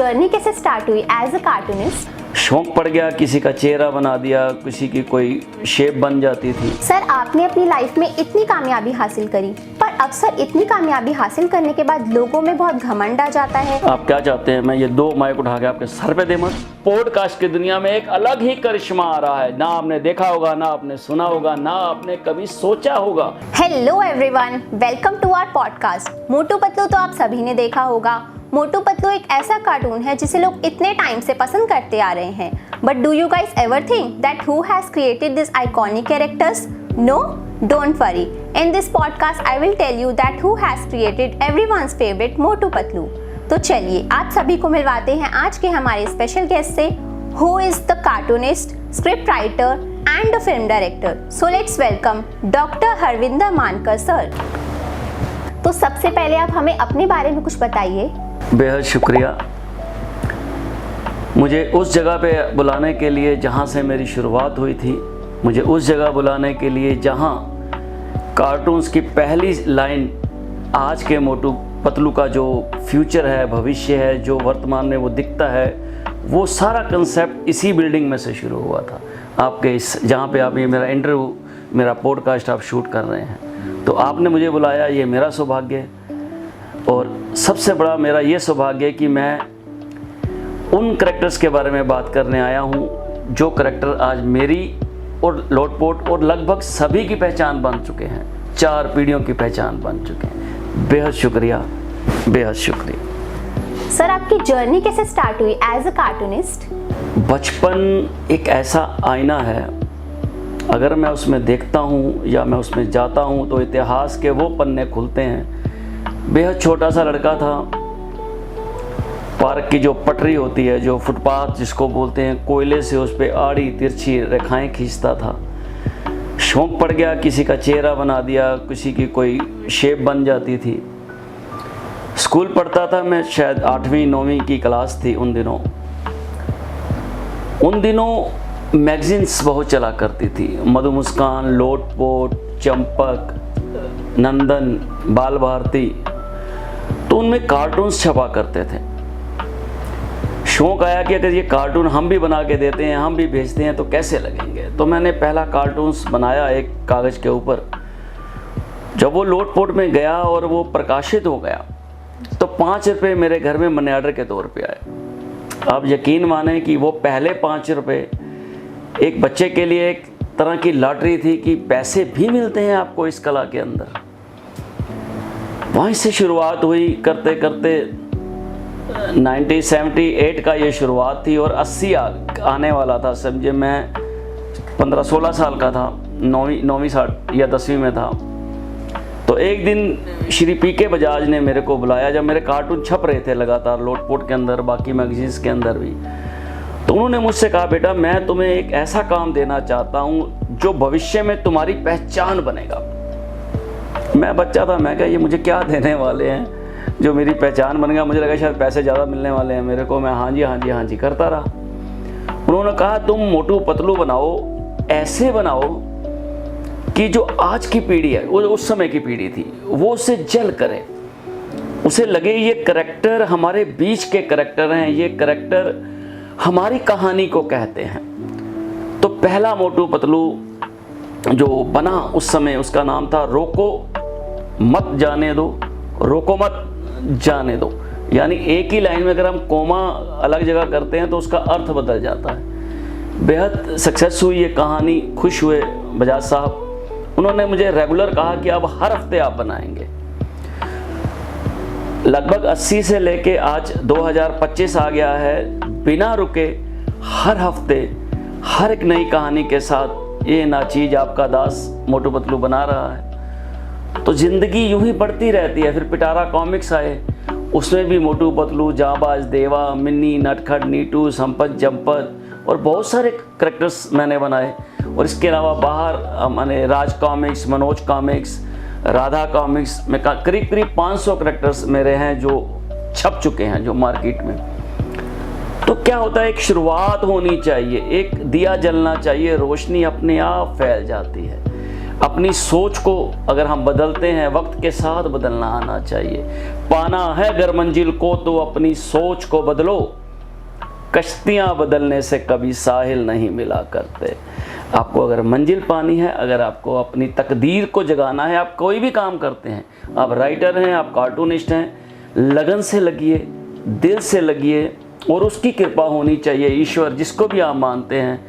Journey कैसे start हुई as a cartoonist? शौक पड़ गया, किसी का चेहरा बना दिया, किसी की कोई शेप बन जाती थी। सर, आपने अपनी लाइफ में इतनी कामयाबी हासिल करी, पर अक्सर इतनी कामयाबी हासिल करने के बाद लोगों में बहुत घमंड आ जाता है। आप क्या चाहते हैं मैं ये 2 माइक उठा के आपके सर पे दे? मत। पॉडकास्ट की दुनिया में एक अलग ही करिश्मा आ रहा है, ना आपने देखा होगा, ना आपने सुना होगा, ना आपने कभी सोचा होगा। Hello everyone, welcome to our podcast. Motu Patlu तो आप सभी ने देखा होगा। मोटू पतलू एक ऐसा कार्टून है जिसे लोग इतने टाइम से पसंद करते आ रहे हैं। But do you guys ever think that who has created this iconic characters? No, don't worry. In this podcast, I will tell you that who has created everyone's favorite मोटू पतलू। तो चलिए आप सभी को मिलवाते हैं आज के हमारे स्पेशल गेस्ट से, who is the cartoonist, script writer and a film director. So let's welcome Dr. Harvinder मानकर सर। तो सबसे पहले आप हमें अपने बारे में कुछ बताइए। बेहद शुक्रिया मुझे उस जगह पे बुलाने के लिए जहाँ से मेरी शुरुआत हुई थी, मुझे उस जगह बुलाने के लिए जहाँ कार्टून्स की पहली लाइन आज के मोटू पतलू का जो फ्यूचर है, भविष्य है, जो वर्तमान में वो दिखता है, वो सारा कंसेप्ट इसी बिल्डिंग में से शुरू हुआ था। आपके इस जहाँ पे आप ये मेरा इंटरव्यू, मेरा पॉडकास्ट आप शूट कर रहे हैं, तो आपने मुझे बुलाया, ये मेरा सौभाग्य है। और सबसे बड़ा मेरा ये सौभाग्य है कि मैं उन करैक्टर्स के बारे में बात करने आया हूँ जो करैक्टर आज मेरी और लोटपोट और लगभग सभी की पहचान बन चुके हैं, 4 पीढ़ियों की पहचान बन चुके हैं। बेहद शुक्रिया, बेहद शुक्रिया। सर, आपकी जर्नी कैसे स्टार्ट हुई एज अ कार्टूनिस्ट? बचपन एक ऐसा आईना है, अगर मैं उसमें देखता हूँ या मैं उसमें जाता हूँ तो इतिहास के वो पन्ने खुलते हैं। बेहद छोटा सा लड़का था, पार्क की जो पटरी होती है, जो फुटपाथ जिसको बोलते हैं, कोयले से उस पर आड़ी तिरछी रेखाएं खींचता था। शौक पड़ गया, किसी का चेहरा बना दिया, किसी की कोई शेप बन जाती थी। स्कूल पढ़ता था मैं, शायद 8वीं 9वीं की क्लास थी उन दिनों मैगजीन्स बहुत चला करती थी, मधु मुस्कान, लोटपोट, चंपक, नंदन, बाल भारती, तो उनमें कार्टून्स छपा करते थे। शौक आया कि अगर ये कार्टून हम भी बना के देते हैं, हम भी भेजते हैं तो कैसे लगेंगे। तो मैंने पहला कार्टून्स बनाया एक कागज़ के ऊपर। जब वो लोटपोट में गया और वो प्रकाशित हो गया तो 5 रुपये मेरे घर में मनी ऑर्डर के तौर पे आए। आप यकीन माने कि वो पहले 5 रुपये एक बच्चे के लिए एक तरह की लॉटरी थी कि पैसे भी मिलते हैं आपको इस कला के अंदर। वहीं से शुरुआत हुई, करते करते 1978 का ये शुरुआत थी और 80 आने वाला था। समझे मैं 15-16 साल का था, 9वीं या 10वीं में था। तो एक दिन श्री पीके बजाज ने मेरे को बुलाया, जब मेरे कार्टून छप रहे थे लगातार लोटपोट के अंदर, बाकी मैगजीन्स के अंदर भी। तो उन्होंने मुझसे कहा, बेटा मैं तुम्हें एक ऐसा काम देना चाहता हूँ जो भविष्य में तुम्हारी पहचान बनेगा। मैं बच्चा था, मैं क्या ये मुझे क्या देने वाले हैं जो मेरी पहचान बनेगा। मुझे लगा शायद पैसे ज़्यादा मिलने वाले हैं मेरे को। मैं हाँ जी करता रहा। उन्होंने कहा तुम मोटू पतलू बनाओ, ऐसे बनाओ कि जो आज की पीढ़ी है, वो उस समय की पीढ़ी थी, वो उसे जल करे, उसे लगे ये करैक्टर हमारे बीच के करैक्टर हैं, ये करैक्टर हमारी कहानी को कहते हैं। तो पहला मोटू पतलू जो बना उस समय, उसका नाम था रोको मत जाने दो, रोको मत जाने दो। यानी एक ही लाइन में अगर हम कोमा अलग जगह करते हैं तो उसका अर्थ बदल जाता है। बेहद सक्सेस हुई ये कहानी, खुश हुए बजाज साहब। उन्होंने मुझे रेगुलर कहा कि अब हर हफ्ते आप बनाएंगे। लगभग 80 से लेके आज 2025 आ गया है, बिना रुके हर हफ्ते हर एक नई कहानी के साथ ये नाचीज आपका दास मोटू पतलू बना रहा है। तो ज़िंदगी यूं ही बढ़ती रहती है। फिर पिटारा कॉमिक्स आए, उसमें भी मोटू पतलू, जांबाज, देवा, मिन्नी, नटखट, नीटू, संपत, जंपत और बहुत सारे करैक्टर्स मैंने बनाए। और इसके अलावा बाहर मैंने Raj comics, Manoj comics, Radha comics में करीब 500 करैक्टर्स मेरे हैं जो छप चुके हैं, जो मार्केट में। तो क्या होता है, एक शुरुआत होनी चाहिए, एक दिया जलना चाहिए, रोशनी अपने आप फैल जाती है। अपनी सोच को अगर हम बदलते हैं, वक्त के साथ बदलना आना चाहिए। पाना है अगर मंजिल को तो अपनी सोच को बदलो, कश्तियाँ बदलने से कभी साहिल नहीं मिला करते। आपको अगर मंजिल पानी है, अगर आपको अपनी तकदीर को जगाना है, आप कोई भी काम करते हैं, आप राइटर हैं, आप कार्टूनिस्ट हैं, लगन से लगिए, दिल से लगिए और उसकी कृपा होनी चाहिए। ईश्वर जिसको भी आप मानते हैं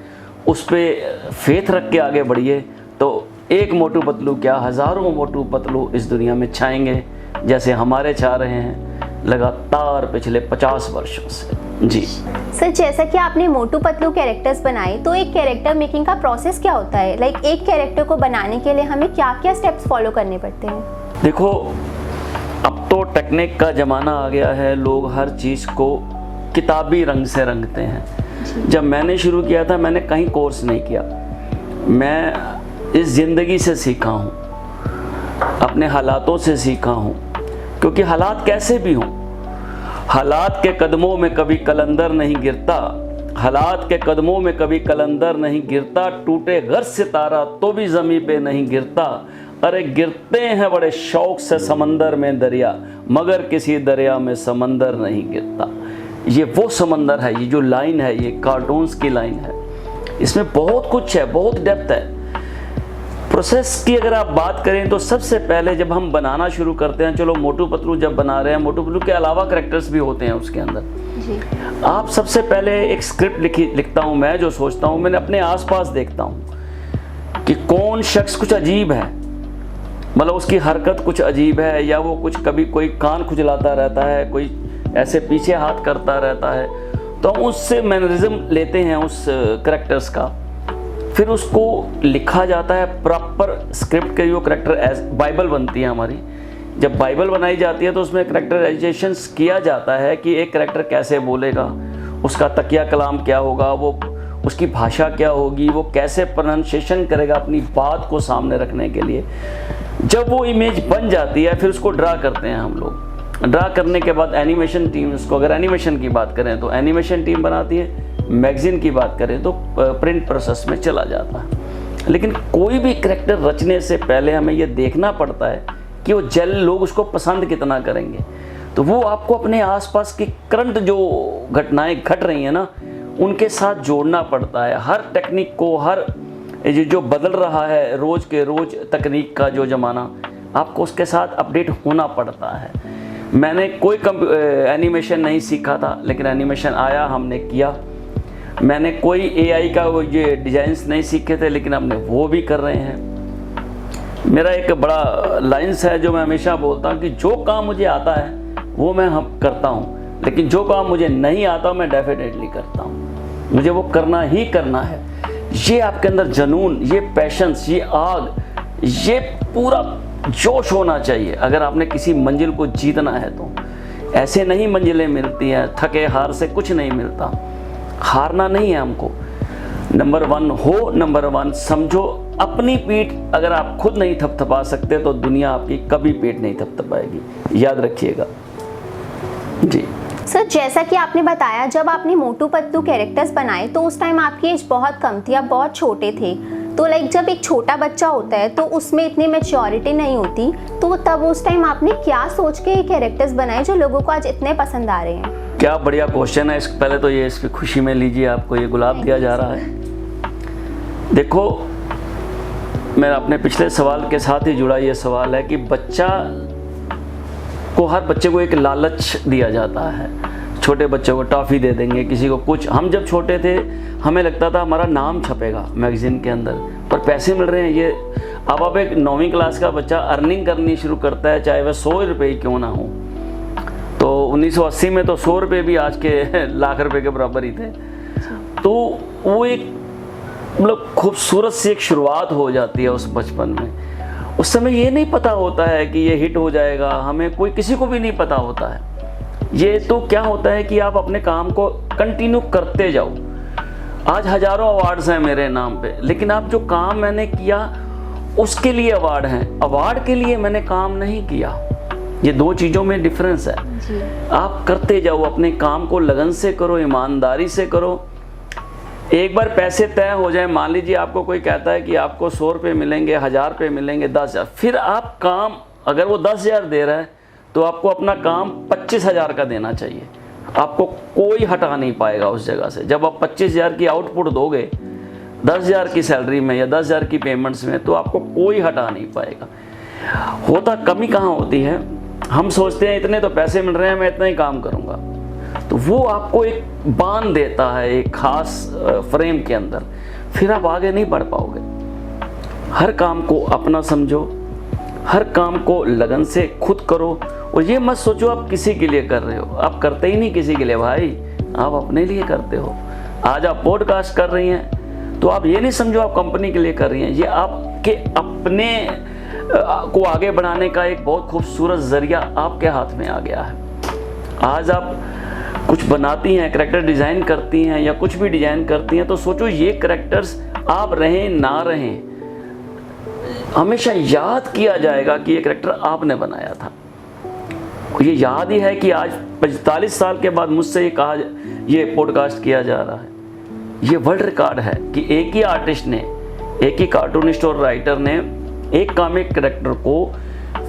उस पर फेथ रख के आगे बढ़िए, तो एक मोटू पतलू क्या हज़ारों मोटू पतलू इस दुनिया में छाएंगे, जैसे हमारे छा रहे हैं लगातार पिछले 50 वर्षों से। जी सर, जैसा कि आपने मोटू पतलू कैरेक्टर्स बनाए, तो एक कैरेक्टर मेकिंग का प्रोसेस क्या होता है? लाइक एक कैरेक्टर को बनाने के लिए हमें क्या क्या स्टेप्स फॉलो करने पड़ते हैं? देखो, अब तो टेक्निक का ज़माना आ गया है, लोग हर चीज़ को किताबी रंग से रंगते हैं। जब मैंने शुरू किया था, मैंने कहीं कोर्स नहीं किया, मैं इस ज़िंदगी से सीखा हूँ, अपने हालातों से सीखा हूँ। क्योंकि हालात कैसे भी हों, हालात के कदमों में कभी कलंदर नहीं गिरता, हालात के कदमों में कभी कलंदर नहीं गिरता, टूटे घर सितारा तो भी ज़मीं पे नहीं गिरता, अरे गिरते हैं बड़े शौक से समंदर में दरिया, मगर किसी दरिया में समंदर नहीं गिरता। ये वो समंदर है, ये जो लाइन है, ये कार्टून्स की लाइन है, इसमें बहुत कुछ है, बहुत डेप्थ है। प्रोसेस की अगर आप बात करें तो सबसे पहले जब हम बनाना शुरू करते हैं, चलो मोटू पतलू जब बना रहे हैं, मोटू पतलू के अलावा करैक्टर्स भी होते हैं उसके अंदर जी। आप सबसे पहले एक स्क्रिप्ट लिखता हूँ मैं, जो सोचता हूँ, मैंने अपने आसपास देखता हूँ कि कौन शख्स कुछ अजीब है, मतलब उसकी हरकत कुछ अजीब है, या वो कुछ कभी कोई कान खुजलाता रहता है, कोई ऐसे पीछे हाथ करता रहता है, तो हम उससे मैनरिज्म लेते हैं उस करैक्टर्स का, फिर उसको लिखा जाता है प्रॉपर स्क्रिप्ट के। जो करैक्टर बाइबल बनती है हमारी, जब बाइबल बनाई जाती है तो उसमें करैक्टराइजेशंस किया जाता है कि एक करैक्टर कैसे बोलेगा, उसका तकिया कलाम क्या होगा, वो उसकी भाषा क्या होगी, वो कैसे प्रोनाउंसिएशन करेगा अपनी बात को सामने रखने के लिए। जब वो इमेज बन जाती है फिर उसको ड्रा करते हैं हम लोग। ड्रा करने के बाद एनिमेशन टीम उसको, अगर एनिमेशन की बात करें तो एनिमेशन टीम बनाती है, मैगज़ीन की बात करें तो प्रिंट प्रोसेस में चला जाता है। लेकिन कोई भी करैक्टर रचने से पहले हमें ये देखना पड़ता है कि वो लोग उसको पसंद कितना करेंगे। तो वो आपको अपने आसपास की करंट जो घटनाएं घट रही हैं ना, उनके साथ जोड़ना पड़ता है। हर टेक्निक को, हर जो बदल रहा है रोज़ के रोज़ तकनीक का जो ज़माना, आपको उसके साथ अपडेट होना पड़ता है। मैंने कोई एनिमेशन नहीं सीखा था, लेकिन एनिमेशन आया, हमने किया। मैंने कोई एआई का वो ये डिज़ाइंस नहीं सीखे थे, लेकिन हमने वो भी कर रहे हैं। मेरा एक बड़ा लाइन्स है जो मैं हमेशा बोलता हूँ कि जो काम मुझे आता है वो मैं करता हूँ, लेकिन जो काम मुझे नहीं आता मैं डेफिनेटली करता हूँ। मुझे वो करना ही करना है। ये आपके अंदर जुनून, ये पैशंस, ये आग, ये पूरा जोश होना चाहिए अगर आपने किसी मंजिल को जीतना है तो। ऐसे नहीं मंजिलें मिलती हैं, थके हार से कुछ नहीं मिलता। हारना नहीं है हमको। नंबर 1 हो, नंबर 1 समझो। अपनी पीठ अगर आप खुद नहीं थपथपा सकते तो दुनिया आपकी कभी पीठ नहीं थपथपाएगी, याद रखिएगा जी। सर, जैसा कि आपने बताया, जब आपने मोटू पतलू कैरेक्टर्स बनाए तो उस टाइम आपकी एज बहुत कम थी, आप बहुत छोटे थे। तो लाइक जब एक छोटा बच्चा होता है तो उसमें इतनी मैच्योरिटी नहीं होती, तो तब उस टाइम आपने क्या सोच के ये कैरेक्टर्स बनाए जो लोगों को आज इतने पसंद आ रहे हैं? क्या बढ़िया क्वेश्चन है। पहले तो ये इसकी खुशी में लीजिए, आपको ये गुलाब दिया जा रहा है। देखो, मेरा अपने पिछले सवाल के साथ ही जुड़ा ये सवाल है कि बच्चा को, हर बच्चे को एक लालच दिया जाता है। छोटे बच्चों को टॉफ़ी दे देंगे, किसी को कुछ। हम जब छोटे थे हमें लगता था हमारा नाम छपेगा मैगज़ीन के अंदर, पर पैसे मिल रहे हैं। ये अब एक 9वीं क्लास का बच्चा अर्निंग करनी शुरू करता है, चाहे वह 100 रुपये क्यों ना हो। तो 1980 में तो 100 रुपये भी आज के लाख रुपए के बराबर ही थे। तो वो एक मतलब खूबसूरत सी एक शुरुआत हो जाती है उस बचपन में। उस समय ये नहीं पता होता है कि ये हिट हो जाएगा, हमें कोई, किसी को भी नहीं पता होता है। ये तो क्या होता है कि आप अपने काम को कंटिन्यू करते जाओ। आज हज़ारों अवार्ड्स हैं मेरे नाम पे, लेकिन आप जो काम मैंने किया उसके लिए अवार्ड हैं, अवार्ड के लिए मैंने काम नहीं किया। ये दो चीज़ों में डिफरेंस है जी। आप करते जाओ, अपने काम को लगन से करो, ईमानदारी से करो। एक बार पैसे तय हो जाए, मान लीजिए आपको कोई कहता है कि आपको 100 रुपये मिलेंगे, 1000 रुपये मिलेंगे, 10,000, फिर आप काम, अगर वो 10,000 दे रहा है तो आपको अपना काम 25,000 का देना चाहिए। आपको कोई हटा नहीं पाएगा उस जगह से। जब आप 25,000 की आउटपुट दोगे 10,000 की सैलरी में या 10,000 की पेमेंट्स में, तो आपको कोई हटा नहीं पाएगा। होता कमी कहाँ होती है, हम सोचते हैं इतने तो पैसे मिल रहे हैं, मैं इतना ही काम करूँगा, तो वो आपको एक बांध देता है एक खास फ्रेम के अंदर, फिर आप आगे नहीं बढ़ पाओगे। हर काम को अपना समझो, हर काम को लगन से खुद करो, और ये मत सोचो आप किसी के लिए कर रहे हो। आप करते ही नहीं किसी के लिए भाई, आप अपने लिए करते हो। आज आप पॉडकास्ट कर रही हैं तो आप ये नहीं समझो आप कंपनी के लिए कर रही हैं, ये आपके अपने को आगे बढ़ाने का एक बहुत खूबसूरत जरिया आपके हाथ में आ गया है। आज आप कुछ बनाती हैं, करैक्टर डिज़ाइन करती हैं या कुछ भी डिज़ाइन करती हैं, तो सोचो ये करैक्टर्स आप रहें ना रहें, हमेशा याद किया जाएगा कि ये करैक्टर आपने बनाया था। ये याद ही है कि आज 45 साल के बाद मुझसे ये पॉडकास्ट किया जा रहा है। ये वर्ल्ड रिकॉर्ड है कि एक ही आर्टिस्ट ने, एक ही कार्टूनिस्ट और राइटर ने एक कॉमिक करैक्टर को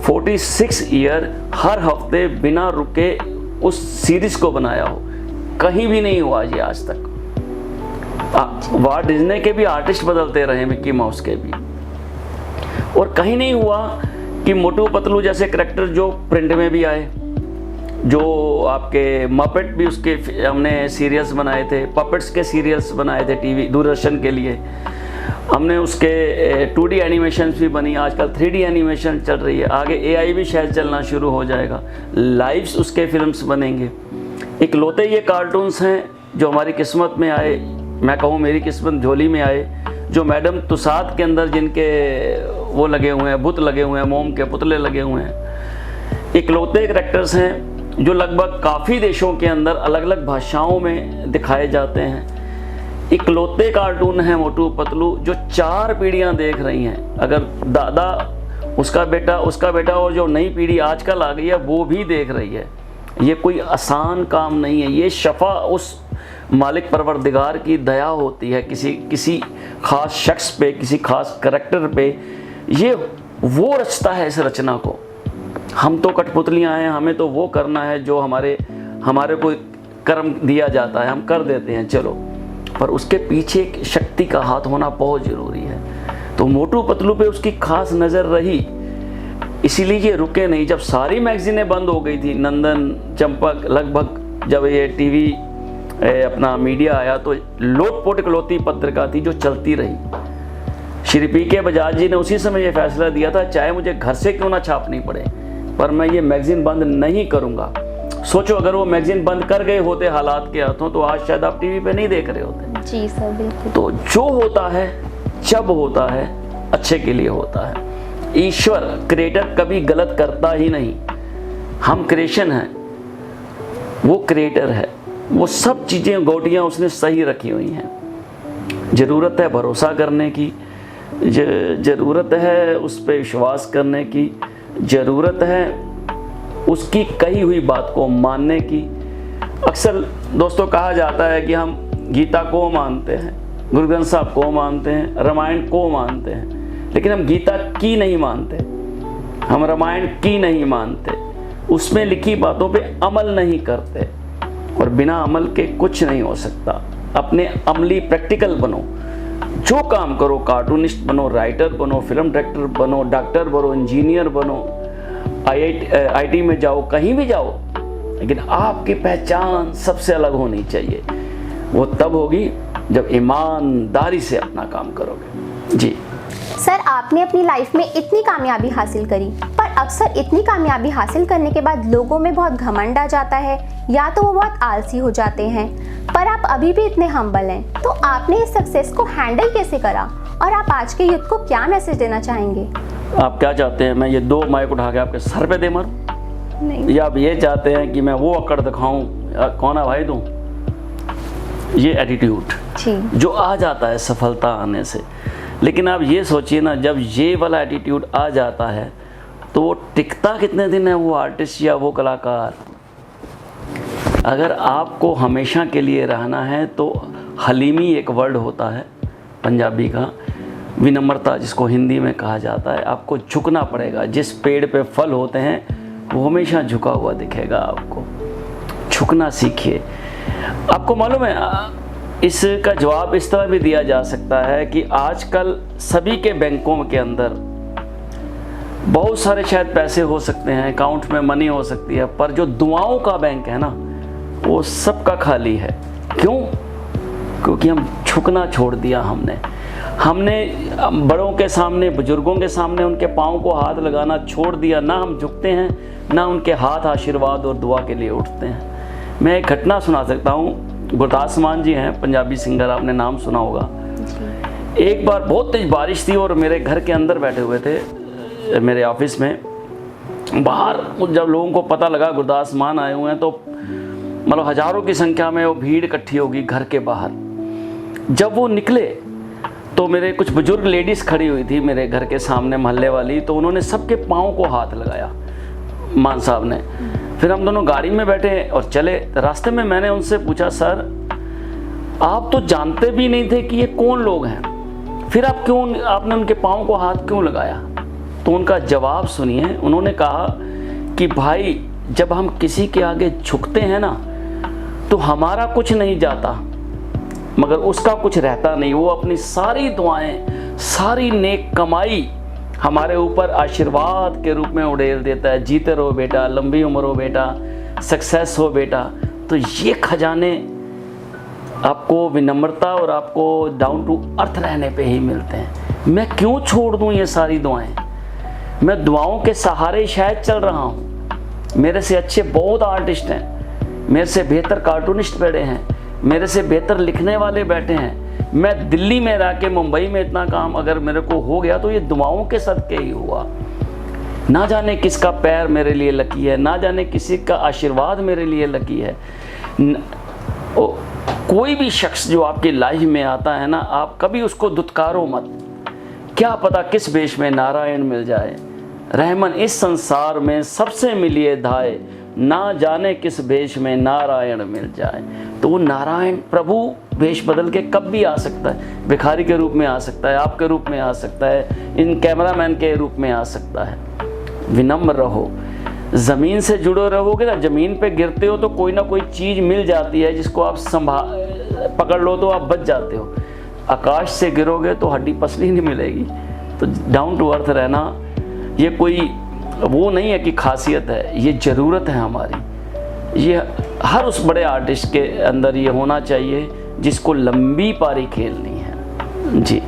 46 ईयर हर हफ्ते बिना रुके उस सीरीज को बनाया हो। कहीं भी नहीं हुआ ये आज तक। वाल्ट डिज्नी के भी आर्टिस्ट बदलते रहे, मिक्की माउस के भी, और कहीं नहीं हुआ कि मोटू पतलू जैसे करैक्टर जो प्रिंट में भी आए, जो आपके मपेट भी उसके हमने सीरियल्स बनाए थे, पपेट्स के सीरियल्स बनाए थे टीवी दूरदर्शन के लिए, हमने उसके 2D एनिमेशन भी बनी, आजकल 3D एनिमेशन चल रही है, आगे AI भी शायद चलना शुरू हो जाएगा, लाइव्स उसके फिल्म्स बनेंगे। इकलौते ये कार्टून्स हैं जो हमारी किस्मत में आए, मैं कहूँ मेरी किस्मत झोली में आए, जो मैडम तुसाद के अंदर जिनके वो लगे हुए हैं, बुत लगे हुए हैं, मोम के पुतले लगे हुए हैं। इकलौते करैक्टर्स हैं जो लगभग काफ़ी देशों के अंदर अलग अलग भाषाओं में दिखाए जाते हैं। इकलौते कार्टून हैं मोटू पतलू जो 4 पीढ़ियां देख रही हैं। अगर दादा, उसका बेटा और जो नई पीढ़ी आजकल आ गई है वो भी देख रही है। ये कोई आसान काम नहीं है। ये शफा उस मालिक परवरदिगार की दया होती है किसी खास शख्स पे, किसी खास करैक्टर पे। ये वो रचता है इस रचना को। हम तो कठपुतलियाँ हैं, हमें तो वो करना है जो हमारे को कर्म दिया जाता है, हम कर देते हैं चलो, पर उसके पीछे एक शक्ति का हाथ होना बहुत ज़रूरी है। तो मोटू पतलू पे उसकी खास नज़र रही, इसीलिए ये रुके नहीं। जब सारी मैगजीनें बंद हो गई थी, नंदन, चंपक, लगभग जब ये टीवी अपना मीडिया आया, तो लोटपोट इकलौती पत्रिका थी जो चलती रही। श्री पी.के. बजाज जी ने उसी समय ये फैसला दिया था, चाहे मुझे घर से क्यों ना छापनी पड़े, पर मैं ये मैगजीन बंद नहीं करूँगा। सोचो अगर वो मैगजीन बंद कर गए होते हालात के हाथों, तो आज शायद आप टीवी पे नहीं देख रहे होते। जी सर, बिल्कुल। तो जो होता है जब होता है अच्छे के लिए होता है। ईश्वर क्रिएटर कभी गलत करता ही नहीं। हम क्रिएशन हैं, वो क्रिएटर है। वो सब चीज़ें गोटियाँ उसने सही रखी हुई हैं। ज़रूरत है भरोसा करने की, ज़रूरत है उस पर विश्वास करने की, ज़रूरत है उसकी कही हुई बात को मानने की। अक्सर दोस्तों कहा जाता है कि हम गीता को मानते हैं, गुरु ग्रंथ साहब को मानते हैं, रामायण को मानते हैं, लेकिन हम गीता की नहीं मानते, हम रामायण की नहीं मानते, उसमें लिखी बातों पे अमल नहीं करते। और बिना अमल के कुछ नहीं हो सकता। अपने अमली प्रैक्टिकल बनो, जो काम करो, कार्टूनिस्ट बनो, राइटर बनो, फिल्म डायरेक्टर बनो, डॉक्टर बनो, इंजीनियर बनो, IT में जाओ, कहीं भी जाओ, लेकिन आपकी पहचान सबसे अलग होनी चाहिए। वो तब होगी जब ईमानदारी से अपना काम करोगे। जी सर, आपने अपनी लाइफ में इतनी कामयाबी हासिल करी, पर अक्सर इतनी कामयाबी हासिल करने के बाद लोगों में बहुत घमंड आ जाता है, या तो वो बहुत आलसी हो जाते हैं। पर आप अभी भी इतने हम्बल हैं, तो आपने इस सक्सेस को हैंडल कैसे करा, और आप आज के यूथ को क्या मैसेज देना चाहेंगे? आप क्या चाहते हैं, मैं ये 2 माइक उठा के आपके सर पे दे मारूं? नहीं। या आप ये चाहते हैं कि मैं वो अकड़ दिखाऊं, कौन है भाई तू? ये एटीट्यूड जो आ जाता है सफलता आने से। लेकिन आप ये सोचिए ना, जब ये वाला एटीट्यूड आ जाता है तो वो टिकता कितने दिन है वो आर्टिस्ट या वो कलाकार। अगर आपको हमेशा के लिए रहना है तो हलीमी एक वर्ड होता है पंजाबी का, विनम्रता जिसको हिंदी में कहा जाता है। आपको झुकना पड़ेगा। जिस पेड़ पे फल होते हैं वो हमेशा झुका हुआ दिखेगा आपको। झुकना सीखिए। आपको मालूम है, इसका जवाब इस तरह भी दिया जा सकता है कि आजकल सभी के बैंकों के अंदर बहुत सारे शायद पैसे हो सकते हैं, अकाउंट में मनी हो सकती है, पर जो दुआओं का बैंक है ना, वो सबका खाली है। क्यों? क्योंकि हम झुकना छोड़ दिया। हमने बड़ों के सामने, बुजुर्गों के सामने उनके पाँव को हाथ लगाना छोड़ दिया। ना हम झुकते हैं, ना उनके हाथ आशीर्वाद और दुआ के लिए उठते हैं। मैं एक घटना सुना सकता हूँ। गुरदास मान जी हैं, पंजाबी सिंगर, आपने नाम सुना होगा। एक बार बहुत तेज बारिश थी और मेरे घर के अंदर बैठे हुए थे, मेरे ऑफिस में। बाहर जब लोगों को पता लगा गुरदास मान आए हुए हैं तो मतलब हज़ारों की संख्या में वो भीड़ इकट्ठी होगी घर के बाहर। जब वो निकले तो मेरे कुछ बुजुर्ग लेडीज़ खड़ी हुई थी मेरे घर के सामने, मोहल्ले वाली, तो उन्होंने सबके पाँव को हाथ लगाया मान साहब ने। फिर हम दोनों गाड़ी में बैठे और चले। रास्ते में मैंने उनसे पूछा, सर आप तो जानते भी नहीं थे कि ये कौन लोग हैं, फिर आपने उनके पाँव को हाथ क्यों लगाया? तो उनका जवाब सुनिए। उन्होंने कहा कि भाई, जब हम किसी के आगे झुकते हैं ना, तो हमारा कुछ नहीं जाता मगर उसका कुछ रहता नहीं। वो अपनी सारी दुआएं, सारी नेक कमाई हमारे ऊपर आशीर्वाद के रूप में उड़ेल देता है। जीते रहो बेटा, लंबी उम्र हो बेटा, सक्सेस हो बेटा। तो ये खजाने आपको विनम्रता और आपको डाउन टू अर्थ रहने पे ही मिलते हैं। मैं क्यों छोड़ दूं ये सारी दुआएं? मैं दुआओं के सहारे शायद चल रहा हूँ। मेरे से अच्छे बहुत आर्टिस्ट हैं, मेरे से बेहतर कार्टूनिस्ट बैठे हैं, मेरे से बेहतर लिखने वाले बैठे हैं। मैं दिल्ली में रह के मुंबई में इतना काम अगर मेरे को हो गया तो ये दुआओं के सदके ही हुआ। ना जाने किसका पैर मेरे लिए लकी है, ना जाने किसी का आशीर्वाद मेरे लिए लकी है। कोई भी शख्स जो आपकी लाइफ में आता है ना, आप कभी उसको दुत्कारो मत। क्या पता किस वेश में नारायण मिल जाए। रहमन इस संसार में सबसे मिलिए धाय, ना जाने किस वेश में नारायण मिल जाए। तो वो नारायण प्रभु वेश बदल के कब भी आ सकता है। भिखारी के रूप में आ सकता है, आपके रूप में आ सकता है, इन कैमरामैन के रूप में आ सकता है। विनम्र रहो, ज़मीन से जुड़े रहोगे ना, ज़मीन पे गिरते हो तो कोई ना कोई चीज़ मिल जाती है जिसको आप पकड़ लो तो आप बच जाते हो। आकाश से गिरोगे तो हड्डी पसली नहीं मिलेगी। तो डाउन टू अर्थ रहना ये कोई वो नहीं है कि खासियत है, ये ज़रूरत है हमारी। ये हर उस बड़े आर्टिस्ट के अंदर ये होना चाहिए जिसको लंबी पारी खेलनी है। जी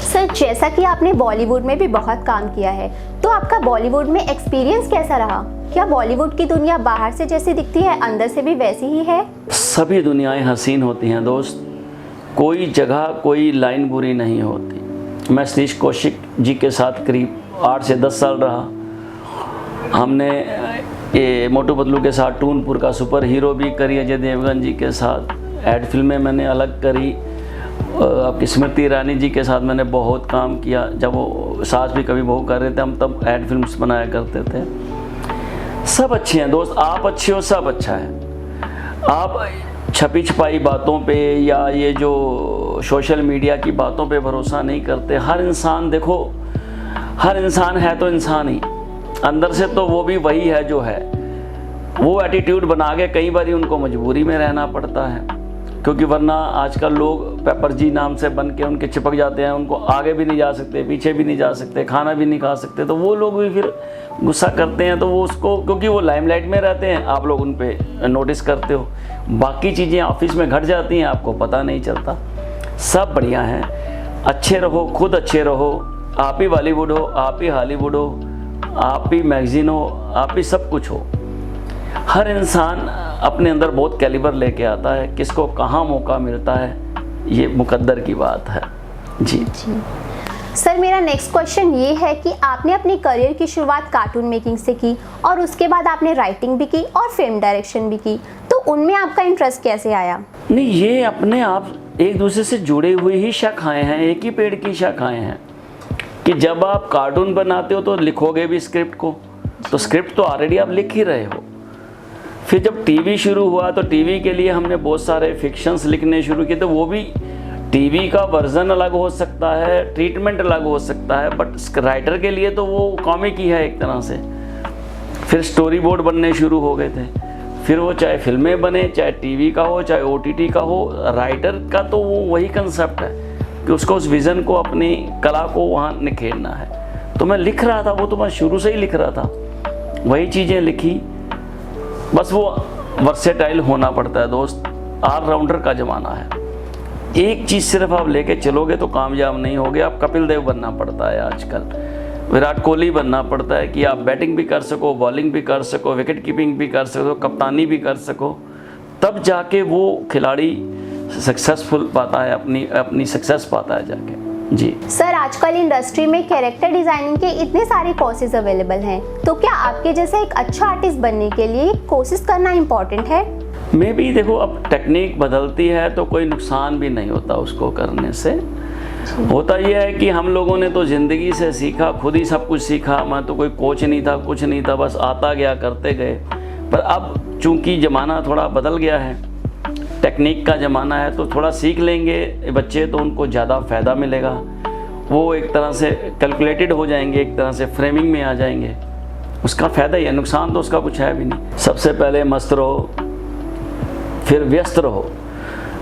सर, जैसा कि आपने बॉलीवुड में भी बहुत काम किया है, तो आपका बॉलीवुड में एक्सपीरियंस कैसा रहा? क्या बॉलीवुड की दुनिया बाहर से जैसी दिखती है, अंदर से भी वैसी ही है? सभी दुनियाएं हसीन होती हैं दोस्त, कोई जगह कोई लाइन बुरी नहीं होती। मैं सतीश कौशिक जी के साथ करीब 8 से 10 साल रहा। हमने ये मोटू पतलू के साथ टूनपुर का सुपर हीरो भी करी, अजय देवगन जी के साथ ऐड फिल्में मैंने अलग करी। आपकी स्मृति ईरानी जी के साथ मैंने बहुत काम किया। जब वो सास भी कभी बहू कर रहे थे, हम तब ऐड फिल्म्स बनाया करते थे। सब अच्छे हैं दोस्त, आप अच्छे हो, सब अच्छा है। आप छपी छपाई बातों पे या ये जो सोशल मीडिया की बातों पे भरोसा नहीं करते। हर इंसान, देखो हर इंसान है तो इंसान ही, अंदर से तो वो भी वही है जो है। वो एटीट्यूड बना के कई बार उनको मजबूरी में रहना पड़ता है, क्योंकि वरना आजकल लोग पेपर जी नाम से बन के उनके चिपक जाते हैं। उनको आगे भी नहीं जा सकते, पीछे भी नहीं जा सकते, खाना भी नहीं खा सकते। तो वो लोग भी फिर गुस्सा करते हैं। तो वो उसको, क्योंकि वो लाइमलाइट में रहते हैं, आप लोग उन पे नोटिस करते हो। बाकी चीज़ें ऑफिस में घट जाती हैं, आपको पता नहीं चलता। सब बढ़िया हैं, अच्छे रहो, खुद अच्छे रहो। आप ही बॉलीवुड हो, आप ही हॉलीवुड हो, आप ही मैगजीन हो, आप ही सब कुछ हो। हर इंसान अपने अंदर बहुत कैलिबर लेके आता है, किसको कहाँ मौका मिलता है ये मुकद्दर की बात है। जी सर, मेरा नेक्स्ट क्वेश्चन ये है कि आपने अपनी करियर की शुरुआत कार्टून मेकिंग से की और उसके बाद आपने राइटिंग भी की और फिल्म डायरेक्शन भी की, तो उनमें आपका इंटरेस्ट कैसे आया? नहीं, ये अपने आप एक दूसरे से जुड़े हुए ही शाखाएं हैं, एक ही पेड़ की शाखाएं हैं। कि जब आप कार्टून बनाते हो तो लिखोगे भी स्क्रिप्ट को, तो स्क्रिप्ट तो ऑलरेडी आप लिख ही रहे हो। फिर जब टीवी शुरू हुआ तो टीवी के लिए हमने बहुत सारे फिक्शंस लिखने शुरू किए, तो वो भी टीवी का वर्जन अलग हो सकता है, ट्रीटमेंट अलग हो सकता है, बट राइटर के लिए तो वो कॉमिक ही है एक तरह से। फिर स्टोरी बोर्ड बनने शुरू हो गए थे, फिर वो चाहे फिल्में बने, चाहे टीवी का हो, चाहे ओटीटी का हो, राइटर का तो वो वही कंसेप्ट है कि उसको उस विज़न को, अपनी कला को वहाँ निखेरना है। तो मैं लिख रहा था, वो तो मैं शुरू से ही लिख रहा था, वही चीज़ें लिखी। बस वो वर्सेटाइल होना पड़ता है दोस्त, ऑलराउंडर का ज़माना है। एक चीज़ सिर्फ आप लेके चलोगे तो कामयाब नहीं होगे। आप कपिल देव बनना पड़ता है आजकल, विराट कोहली बनना पड़ता है कि आप बैटिंग भी कर सको, बॉलिंग भी कर सको, विकेट कीपिंग भी कर सको, कप्तानी भी कर सको, तब जाके वो खिलाड़ी सक्सेसफुल पाता है, अपनी सक्सेस पाता है जाके। जी सर, आजकल इंडस्ट्री में कैरेक्टर डिजाइनिंग के इतने सारे कोर्सेज अवेलेबल हैं, तो क्या आपके जैसे एक अच्छा आर्टिस्ट बनने के लिए कोशिश करना इम्पोर्टेंट है? मे भी देखो, अब टेक्निक बदलती है तो कोई नुकसान भी नहीं होता उसको करने से। होता यह है कि हम लोगों ने तो ज़िंदगी से सीखा, खुद ही सब कुछ सीखा। मैं तो कोई कोच नहीं था, कुछ नहीं था, बस आता गया, करते गए। पर अब चूंकि ज़माना थोड़ा बदल गया है, टेक्निक का ज़माना है, तो थोड़ा सीख लेंगे बच्चे तो उनको ज़्यादा फ़ायदा मिलेगा। वो एक तरह से कैलकुलेटेड हो जाएंगे, एक तरह से फ्रेमिंग में आ जाएंगे। उसका फ़ायदा ही है, नुकसान तो उसका कुछ है भी नहीं। सबसे पहले मस्त रहो, फिर व्यस्त रहो,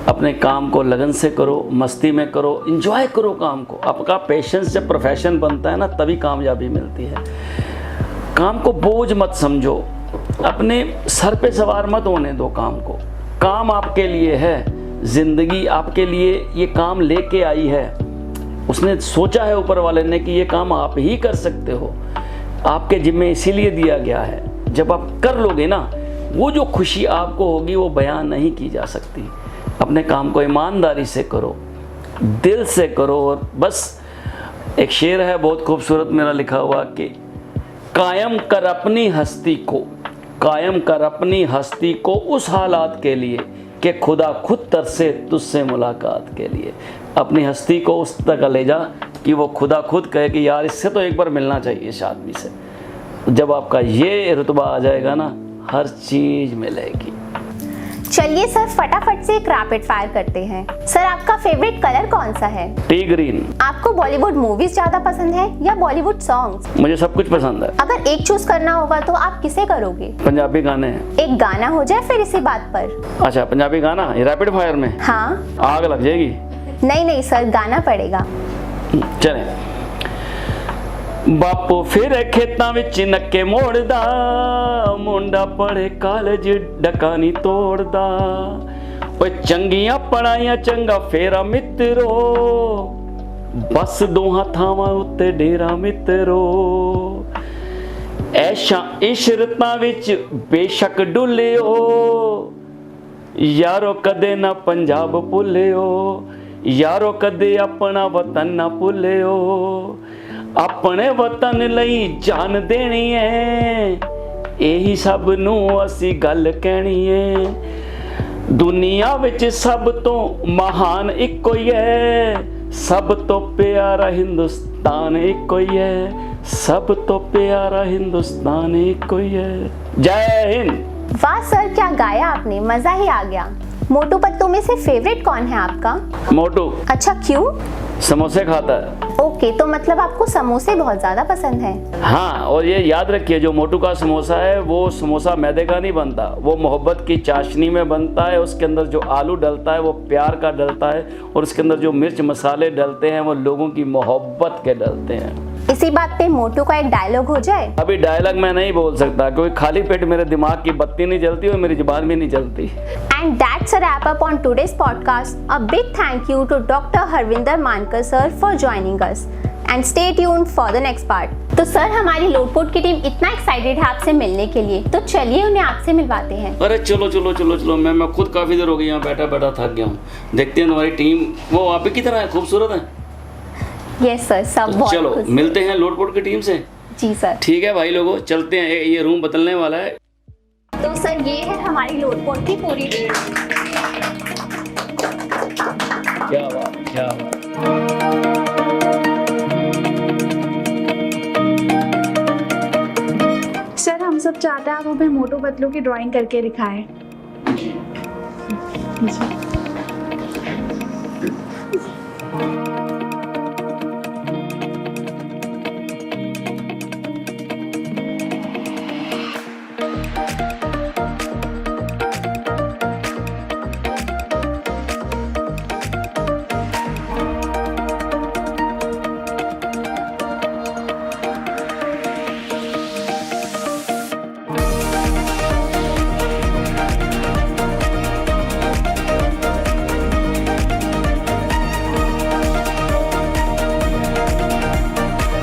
अपने काम को लगन से करो, मस्ती में करो, इंजॉय करो काम को। आपका पेशेंस जब प्रोफेशन बनता है ना, तभी कामयाबी मिलती है। काम को बोझ मत समझो, अपने सर पे सवार मत होने दो काम को। काम आपके लिए है, ज़िंदगी आपके लिए ये काम लेके आई है। उसने सोचा है ऊपर वाले ने कि ये काम आप ही कर सकते हो, आपके जिम्मे इसीलिए दिया गया है। जब आप कर लोगे ना, वो जो खुशी आपको होगी वो बयान नहीं की जा सकती। अपने काम को ईमानदारी से करो, दिल से करो। और बस एक शेर है बहुत खूबसूरत मेरा लिखा हुआ कि कायम कर अपनी हस्ती को, कायम कर अपनी हस्ती को उस हालात के लिए कि खुदा खुद तरसे तुझसे मुलाकात के लिए। अपनी हस्ती को उस तक ले जा कि वो खुदा खुद कहे कि यार इससे तो एक बार मिलना चाहिए इस आदमी से। जब आपका ये रुतबा आ जाएगा ना, हर चीज़ मिलेगी। चलिए सर, फटाफट से एक रैपिड फायर करते हैं। सर, आपका फेवरेट कलर कौन सा है? Tea green. आपको बॉलीवुड मूवीज ज्यादा पसंद है या बॉलीवुड सॉन्ग्स? मुझे सब कुछ पसंद है। अगर एक चूज करना होगा तो आप किसे करोगे? पंजाबी गाने। एक गाना हो जाए फिर इसी बात पर। अच्छा, पंजाबी गाना ये रैपिड फायर में? हाँ। आग लग जाएगी। नहीं सर, गाना पड़ेगा। चले। बापो फिर खेतां विच नक्के मोड़दा, मुंडा पढ़े कालेज डकानी तोड़दा। ओए चंगियां पढ़ाइयां चंगा फेरा मित्रो, बस दोहां थावां उत्ते डेरा मित्रो। ऐशा इशरतां विच बेशक डुलियो, यारो कदे ना पंजाब भुलियो। यारो कदे अपना वतन ना भुलियो। अपने वतन लई जान देनी है, यही सब नू असी गल कहनी है। दुनिया विच सब तो महान इको ही है, सब तो प्यारा हिंदुस्तान इको ही है, सब तो प्यारा हिंदुस्तान इको ही है। जय हिंद। वाह सर, क्या गाया आपने, मजा ही आ गया। मोटू पतलू में से फेवरेट कौन है आपका? मोटू। अच्छा, क्यों? समोसे खाता है। ओके, तो मतलब आपको समोसे बहुत ज्यादा पसंद है। हाँ, और ये याद रखिए, जो मोटू का समोसा है वो समोसा मैदे का नहीं बनता, वो मोहब्बत की चाशनी में बनता है। उसके अंदर जो आलू डलता है वो प्यार का डलता है, और उसके अंदर जो मिर्च मसाले डलते हैं वो लोगों की मोहब्बत के डलते हैं। इसी बात पे मोटू का एक डायलॉग हो जाए। अभी डायलॉग मैं नहीं बोल सकता क्योंकि खाली पेट मेरे दिमाग की बत्ती नहीं जलती और मेरी जुबान भी नहीं चलती। And that's a wrap up on today's podcast. A big thank you to Dr. Harvinder Mankar sir for joining us. And stay tuned for the next part. तो सर, हमारी लोटपोट की टीम इतना एक्साइटेड है आपसे मिलने के लिए, तो चलिए उन्हें आपसे मिलवाते हैं। अरे चलो चलो चलो चलो, मैं खुद काफ़ी देर हो गई यहाँ बैठा बैठा थक गया हूँ। देखते हैं हमारी टीम, वो आप ही की तरह है, खूबसूरत है। यस सर, सब बहुत चलो खुश। मिलते हैं लोटपोट की टीम से। जी सर। ठीक है भाई लोगों, चलते हैं, ये रूम बदलने वाला है। तो सर, ये है हमारी लोटपोट की पूरी टीम। क्या बात, क्या बात। सर, हम सब चाहते हैं आप हमें मोटू पतलू की ड्राइंग करके दिखाएं।